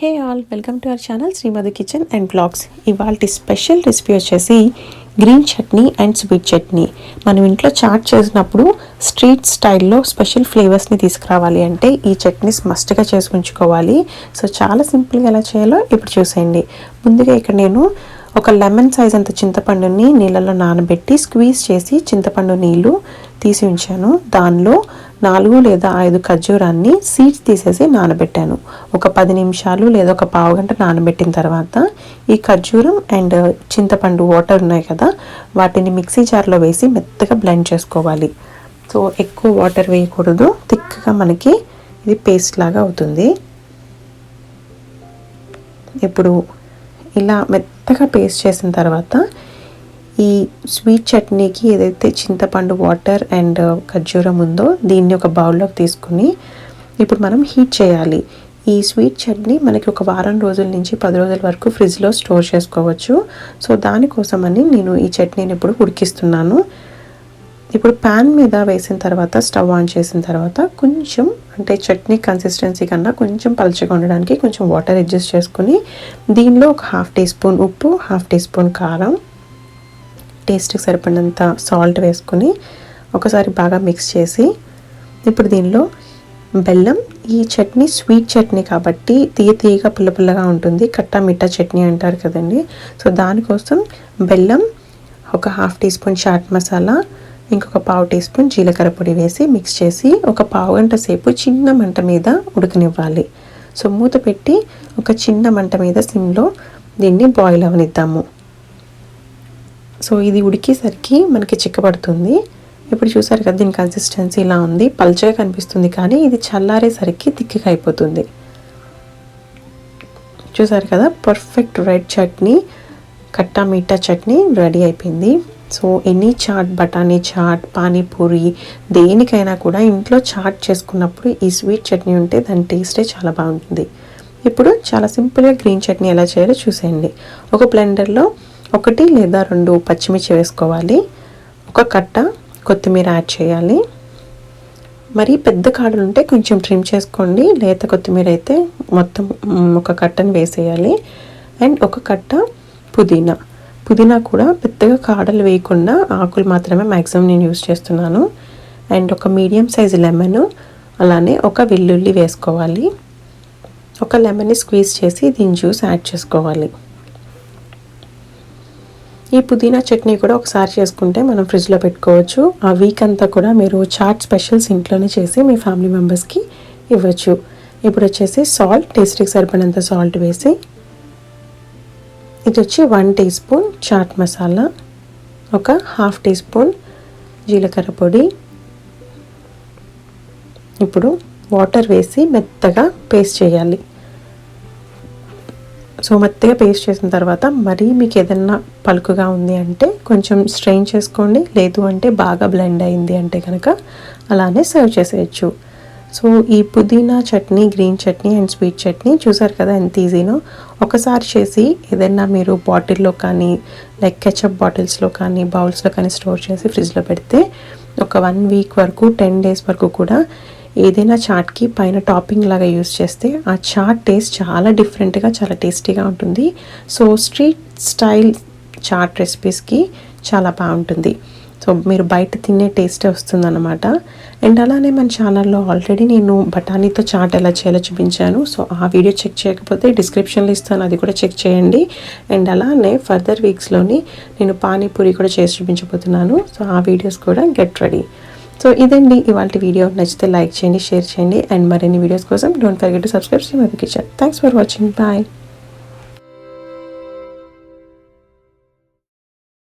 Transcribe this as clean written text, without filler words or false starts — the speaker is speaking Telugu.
Hey all, welcome to our channel Shri Madhu kitchen and blogs. ఇవాళ స్పెషల్ రెసిపీ వచ్చేసి green chutney and sweet chutney. మనం ఇంట్లో చాట్ చేసినప్పుడు స్ట్రీట్ స్టైల్లో స్పెషల్ ఫ్లేవర్స్ని తీసుకురావాలి అంటే ఈ చట్నీస్ మస్ట్గా చేసి ఉంచుకోవాలి. సో చాలా సింపుల్గా ఎలా చేయాలో ఇప్పుడు చూసేయండి. ముందుగా ఇక్కడ నేను ఒక లెమన్ సైజ్ అంత చింతపండుని నీళ్ళలో నానబెట్టి స్క్వీజ్ చేసి చింతపండు నీళ్ళు తీసి ఉంచాను. దానిలో 4 లేదా 5 ఖర్జూరాన్ని సీడ్స్ తీసేసి నానబెట్టాను. ఒక 10 నిమిషాలు లేదా ఒక పావు గంట నానబెట్టిన తర్వాత ఈ ఖర్జూరం అండ్ చింతపండు వాటర్ ఉన్నాయి కదా, వాటిని మిక్సీ జార్లో వేసి మెత్తగా బ్లెండ్ చేసుకోవాలి. సో ఎక్కువ వాటర్ వేయకూడదు, థిక్గా మనకి ఇది పేస్ట్ లాగా అవుతుంది. ఇప్పుడు ఇలా మెత్తగా పేస్ట్ చేసిన తర్వాత ఈ స్వీట్ చట్నీకి ఏదైతే చింతపండు వాటర్ అండ్ ఖర్జూరం ఉందో దీన్ని ఒక బౌల్లోకి తీసుకుని ఇప్పుడు మనం హీట్ చేయాలి. ఈ స్వీట్ చట్నీ మనకి ఒక వారం రోజుల నుంచి 10 రోజుల వరకు ఫ్రిడ్జ్లో స్టోర్ చేసుకోవచ్చు. సో దానికోసమని నేను ఈ చట్నీని ఇప్పుడు ఉడికిస్తున్నాను. ఇప్పుడు ప్యాన్ మీద వేసిన తర్వాత స్టవ్ ఆన్ చేసిన తర్వాత కొంచెం అంటే చట్నీ కన్సిస్టెన్సీ కన్నా కొంచెం పలుచగా ఉండడానికి కొంచెం వాటర్ అడ్జస్ట్ చేసుకుని దీనిలో ఒక 1/2 టీ స్పూన్ ఉప్పు, 1/2 టీ స్పూన్ కారం, టేస్ట్కి సరిపడినంత సాల్ట్ వేసుకుని ఒకసారి బాగా మిక్స్ చేసి ఇప్పుడు దీనిలో బెల్లం. ఈ చట్నీ స్వీట్ చట్నీ కాబట్టి తీయగా పుల్లగా ఉంటుంది, కట్టా మిట్టా చట్నీ అంటారు కదండి. సో దానికోసం బెల్లం, ఒక 1/2 టీ స్పూన్ చాట్ మసాలా, ఇంకొక పావు టీ స్పూన్ జీలకర్ర పొడి వేసి మిక్స్ చేసి ఒక పావు గంట సేపు చిన్న మంట మీద ఉడకనివ్వాలి. సో మూత పెట్టి ఒక చిన్న మంట మీద సిమ్లో దీన్ని బాయిల్ అవనిద్దాము. సో ఇది ఉడికేసరికి మనకి చిక్కబడుతుంది. ఇప్పుడు చూసారు కదా, దీని కన్సిస్టెన్సీ ఇలా ఉంది, పల్చగా కనిపిస్తుంది, కానీ ఇది చల్లారేసరికి తిక్కగా అయిపోతుంది. చూసారు కదా, పర్ఫెక్ట్ రెడ్ చట్నీ, కట్టా మీఠా చట్నీ రెడీ అయిపోయింది. సో ఎనీ చాట్, బఠానీ చాట్, పానీపూరి, దేనికైనా కూడా ఇంట్లో చాట్ చేసుకున్నప్పుడు ఈ స్వీట్ చట్నీ ఉంటే దాని టేస్టే చాలా బాగుంటుంది. ఇప్పుడు చాలా సింపుల్గా గ్రీన్ చట్నీ ఎలా చేయాలో చూసేయండి. ఒక బ్లెండర్లో 1 లేదా 2 పచ్చిమిర్చి వేసుకోవాలి. ఒక కట్ట కొత్తిమీర యాడ్ చేయాలి. మరి పెద్ద కాడలు ఉంటే కొంచెం ట్రిమ్ చేసుకోండి, లేత కొత్తిమీర అయితే మొత్తం ఒక కట్టను వేసేయాలి. అండ్ ఒక కట్ట పుదీనా కూడా పెద్దగా కాడలు వేయకుండా ఆకులు మాత్రమే మ్యాక్సిమం నేను యూజ్ చేస్తున్నాను. అండ్ ఒక మీడియం సైజ్ లెమన్, అలానే ఒక వెల్లుల్లి వేసుకోవాలి. ఒక లెమన్ని స్క్వీజ్ చేసి దీని జ్యూస్ యాడ్ చేసుకోవాలి. ఈ పుదీనా చట్నీ కూడా ఒకసారి చేసుకుంటే మనం ఫ్రిడ్జ్లో పెట్టుకోవచ్చు. ఆ వీక్ అంతా కూడా మీరు చాట్ స్పెషల్స్ ఇంట్లోనే చేసి మీ ఫ్యామిలీ మెంబర్స్కి ఇవ్వచ్చు. ఇప్పుడు వచ్చేసి సాల్ట్, టేస్ట్కి సరిపడినంత సాల్ట్ వేసి, ఇది వచ్చి 1 టీ స్పూన్ చాట్ మసాలా, ఒక 1/2 టీ స్పూన్ జీలకర్ర పొడి. ఇప్పుడు వాటర్ వేసి మెత్తగా పేస్ట్ చేయాలి. సో మెత్తగా పేస్ట్ చేసిన తర్వాత మరీ మీకు ఏదన్నా పలుకుగా ఉంది అంటే కొంచెం స్ట్రెయిన్ చేసుకోండి, లేదు అంటే బాగా బ్లెండ్ అయింది అంటే కనుక అలానే సర్వ్ చేసేయచ్చు. సో ఈ పుదీనా chutney, green chutney and sweet chutney చూసారు కదా ఎంత ఈజీనో. ఒకసారి చేసి ఏదైనా మీరు బాటిల్లో కానీ లైక్ కెచప్ బాటిల్స్లో కానీ బౌల్స్లో కానీ స్టోర్ చేసి ఫ్రిడ్జ్లో పెడితే ఒక 1 వీక్ వరకు, 10 డేస్ వరకు కూడా ఏదైనా చాట్కి పైన టాపింగ్ లాగా యూస్ చేస్తే ఆ చాట్ టేస్ట్ చాలా డిఫరెంట్గా, చాలా టేస్టీగా ఉంటుంది. సో స్ట్రీట్ స్టైల్ చాట్ రెసిపీస్కి చాలా బాగుంటుంది. సో మీరు బయట తినే టేస్టే వస్తుందన్నమాట. అండ్ అలానే మన ఛానల్లో ఆల్రెడీ నేను బఠానీతో చాట్ ఎలా చేయాలో చూపించాను. సో ఆ వీడియో చెక్ చేయకపోతే డిస్క్రిప్షన్లో ఇస్తాను, అది కూడా చెక్ చేయండి. అండ్ అలానే ఫర్దర్ వీక్స్లోని నేను పానీపూరి కూడా చేసి చూపించబోతున్నాను. సో ఆ వీడియోస్ కూడా గెట్ రెడీ. సో ఇదండి ఇవాళ వీడియో. నచ్చితే లైక్ చేయండి, షేర్ చేయండి. అండ్ మరిన్ని వీడియోస్ కోసం don't forget to subscribe Shri Madhu kitchen. Thanks for watching. Bye.